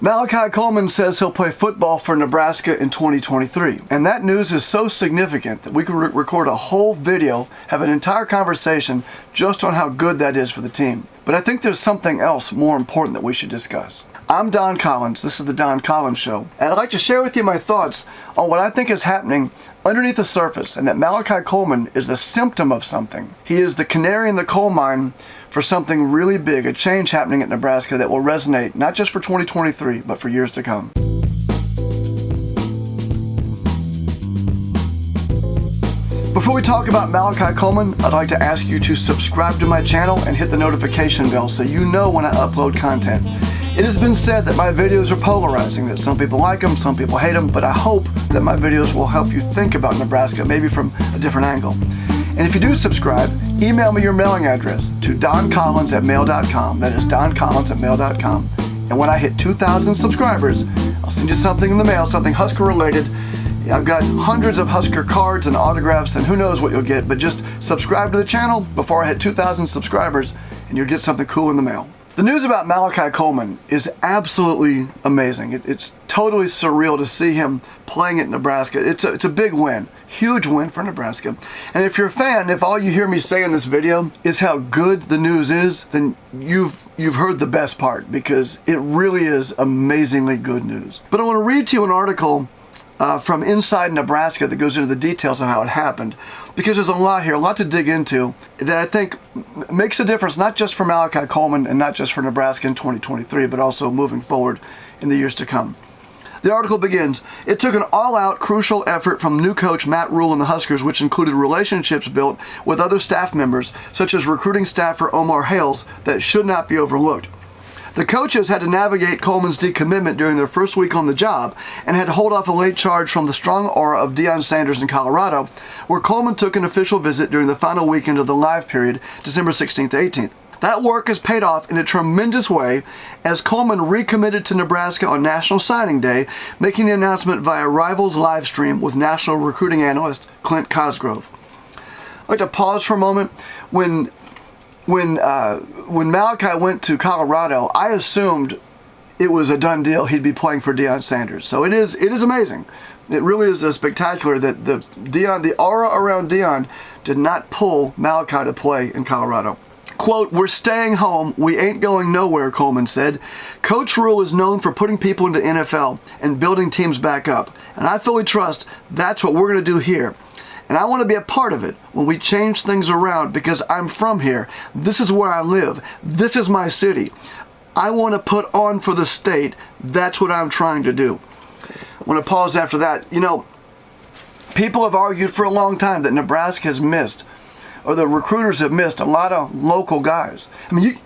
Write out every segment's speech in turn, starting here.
Malachi Coleman says he'll play football for Nebraska in 2023. And that news is so significant that we could record a whole video, have an entire conversation just on how good that is for the team. But I think there's something else more important that we should discuss. I'm Don Collins. This is the Don Collins Show. And I'd like to share with you my thoughts on what I think is happening underneath the surface, and that Malachi Coleman is the symptom of something. He is the canary in the coal mine for something really big, a change happening at Nebraska that will resonate not just for 2023, but for years to come. Before we talk about Malachi Coleman, I'd like to ask you to subscribe to my channel and hit the notification bell so you know when I upload content. It has been said that my videos are polarizing, that some people like them, some people hate them, but I hope that my videos will help you think about Nebraska, maybe from a different angle. And if you do subscribe, email me your mailing address to doncollins@mail.com. That is doncollins@mail.com. And when I hit 2,000 subscribers, I'll send you something in the mail, something Husker related. I've got hundreds of Husker cards and autographs, and who knows what you'll get, but just subscribe to the channel before I hit 2,000 subscribers and you'll get something cool in the mail. The news about Malachi Coleman is absolutely amazing. It's totally surreal to see him playing at Nebraska. It's a big win, huge win for Nebraska. And if you're a fan, if all you hear me say in this video is how good the news is, then you've heard the best part, because it really is amazingly good news. But I want to read to you an article from Inside Nebraska that goes into the details of how it happened, because there's a lot here, a lot to dig into that I think makes a difference, not just for Malachi Coleman and not just for Nebraska in 2023, but also moving forward in the years to come. The article begins, "It took an all-out, crucial effort from new coach Matt Rhule and the Huskers, which included relationships built with other staff members, such as recruiting staffer Omar Hales, that should not be overlooked. The coaches had to navigate Coleman's decommitment during their first week on the job and had to hold off a late charge from the strong aura of Deion Sanders in Colorado, where Coleman took an official visit during the final weekend of the live period, December 16th to 18th. That work has paid off in a tremendous way as Coleman recommitted to Nebraska on National Signing Day, making the announcement via Rivals live stream with national recruiting analyst Clint Cosgrove." I'd like to pause for a moment. When Malachi went to Colorado, I assumed it was a done deal. He'd be playing for Deion Sanders. So it is amazing. It really is spectacular that the aura around Deion did not pull Malachi to play in Colorado. Quote, "We're staying home. We ain't going nowhere," Coleman said. "Coach Rhule is known for putting people into NFL and building teams back up. And I fully trust that's what we're going to do here. And I want to be a part of it when we change things around, because I'm from here. This is where I live. This is my city. I want to put on for the state. That's what I'm trying to do." I want to pause after that. You know, people have argued for a long time that Nebraska has missed, or the recruiters have missed, a lot of local guys. I mean,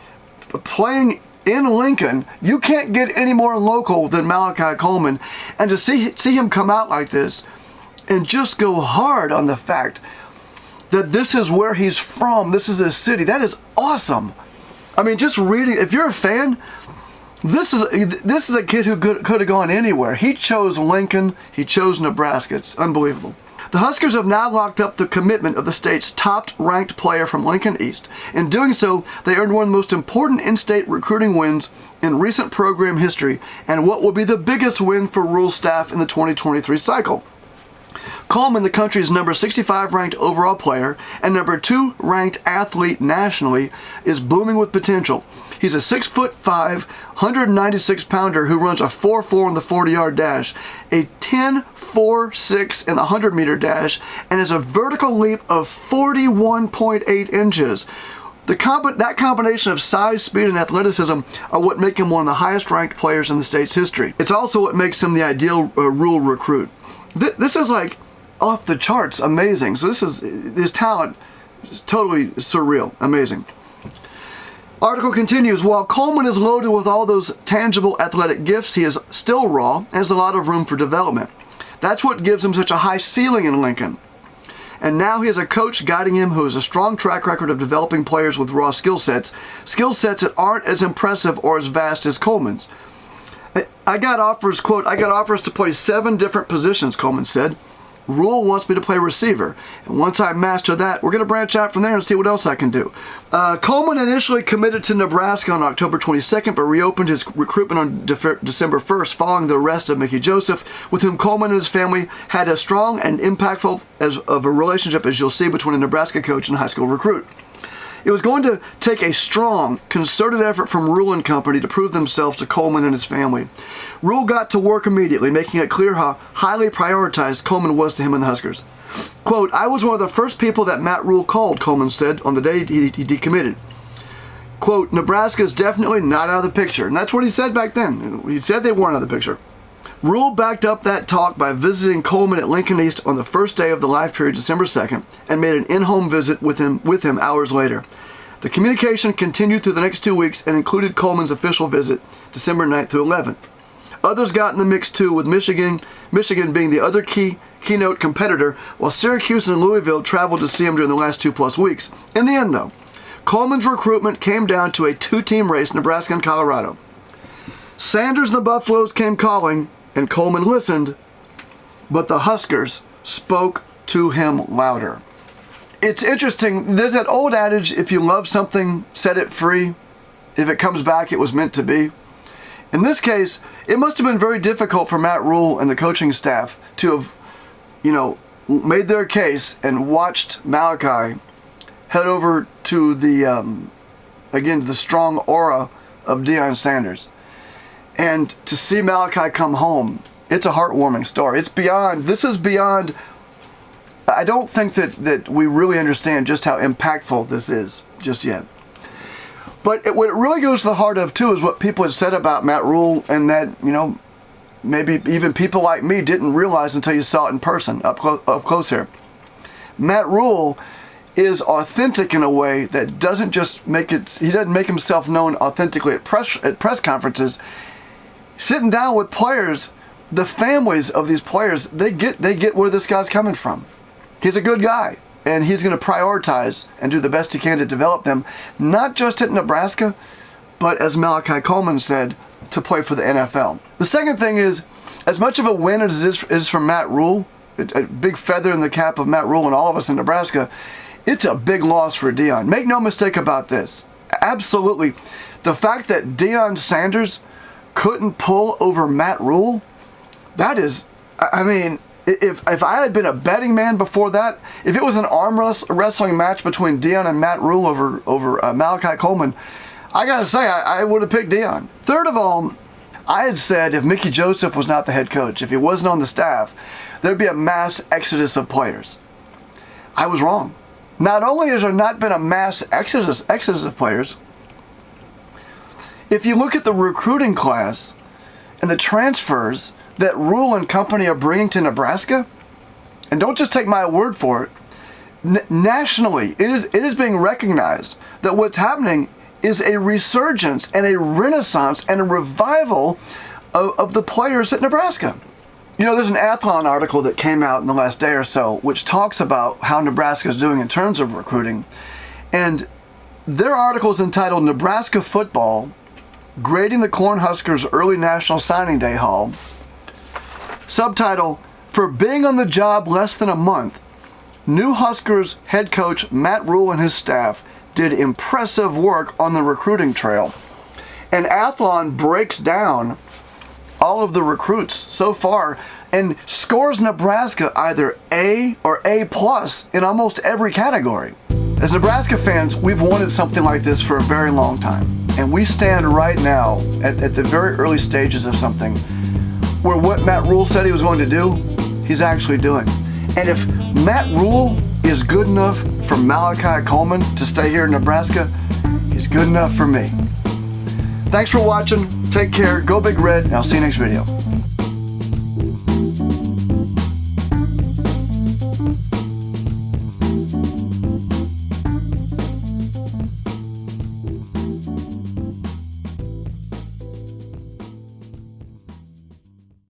playing in Lincoln, you can't get any more local than Malachi Coleman. And to see him come out like this and just go hard on the fact that this is where he's from, this is his city, that is awesome. I mean, just reading, if you're a fan, this is a kid who could have gone anywhere. He chose Lincoln, he chose Nebraska. It's unbelievable. The Huskers have now locked up the commitment of the state's top-ranked player from Lincoln East. In doing so, they earned one of the most important in-state recruiting wins in recent program history, and what will be the biggest win for Rhule's staff in the 2023 cycle. Coleman, the country's number 65 ranked overall player and number 2 ranked athlete nationally, is booming with potential. He's a 6'5", 196-pounder who runs a 4.4 in the 40-yard dash, a 10.46 in the 100-meter dash, and has a vertical leap of 41.8 inches. That combination of size, speed, and athleticism are what make him one of the highest-ranked players in the state's history. It's also what makes him the ideal Rhule recruit. This is like off the charts amazing. So his talent is totally surreal, amazing. Article continues, "While Coleman is loaded with all those tangible athletic gifts, he is still raw and has a lot of room for development. That's what gives him such a high ceiling in Lincoln. And now he has a coach guiding him who has a strong track record of developing players with raw skill sets that aren't as impressive or as vast as Coleman's. I got offers, quote, "I got offers to play 7 different positions," Coleman said. Rhule wants me to play receiver. And once I master that, we're going to branch out from there and see what else I can do. Coleman initially committed to Nebraska on October 22nd, but reopened his recruitment on December 1st following the arrest of Mickey Joseph, with whom Coleman and his family had a strong and impactful of a relationship, as you'll see, between a Nebraska coach and a high school recruit. It was going to take a strong, concerted effort from Rhule and company to prove themselves to Coleman and his family. Rhule got to work immediately, making it clear how highly prioritized Coleman was to him and the Huskers. Quote, "I was one of the first people that Matt Rhule called," Coleman said on the day he decommitted. Quote, "Nebraska's definitely not out of the picture." And that's what he said back then. He said they weren't out of the picture. Rhule backed up that talk by visiting Coleman at Lincoln East on the first day of the live period, December 2nd, and made an in-home visit with him hours later. The communication continued through the next 2 weeks and included Coleman's official visit, December 9th through 11th. Others got in the mix too, with Michigan being the other keynote competitor, while Syracuse and Louisville traveled to see him during the last 2+ weeks. In the end, though, Coleman's recruitment came down to a 2-team race, Nebraska and Colorado. Sanders and the Buffaloes came calling, and Coleman listened, but the Huskers spoke to him louder. It's interesting, there's that old adage, if you love something, set it free. If it comes back, it was meant to be. In this case, it must have been very difficult for Matt Rhule and the coaching staff to have, made their case and watched Malachi head over to the strong aura of Deion Sanders. And to see Malachi come home, it's a heartwarming story. This is beyond, I don't think that we really understand just how impactful this is just yet. But what it really goes to the heart of, too, is what people had said about Matt Rhule, and that, maybe even people like me didn't realize until you saw it in person, up close here. Matt Rhule is authentic in a way that doesn't just he doesn't make himself known authentically at press conferences. Sitting down with players, the families of these players, they get where this guy's coming from. He's a good guy, and he's going to prioritize and do the best he can to develop them, not just at Nebraska, but, as Malachi Coleman said, to play for the NFL. The second thing is, as much of a win as it is for Matt Rhule, a big feather in the cap of Matt Rhule and all of us in Nebraska, it's a big loss for Deion. Make no mistake about this. Absolutely. The fact that Deion Sanders couldn't pull over Matt Rhule, that is, if I had been a betting man before that, if it was an arm wrestling match between Deion and Matt Rhule over Malachi Coleman, I gotta say, I would have picked Deion. Third of all, I had said if Mickey Joseph was not the head coach, if he wasn't on the staff, there'd be a mass exodus of players. I was wrong. Not only has there not been a mass exodus of players, if you look at the recruiting class and the transfers that Rhule and company are bringing to Nebraska, and don't just take my word for it, nationally, it is being recognized that what's happening is a resurgence and a renaissance and a revival of the players at Nebraska. There's an Athlon article that came out in the last day or so which talks about how Nebraska is doing in terms of recruiting. And their article is entitled "Nebraska Football, Grading the Cornhuskers' Early National Signing Day Haul." Subtitle, "For being on the job less than a month, new Huskers head coach Matt Rhule and his staff did impressive work on the recruiting trail." And Athlon breaks down all of the recruits so far and scores Nebraska either A or A+ in almost every category. As Nebraska fans, we've wanted something like this for a very long time. And we stand right now at the very early stages of something where what Matt Rhule said he was going to do, he's actually doing. And if Matt Rhule is good enough for Malachi Coleman to stay here in Nebraska, he's good enough for me. Thanks for watching. Take care. Go Big Red. And I'll see you next video.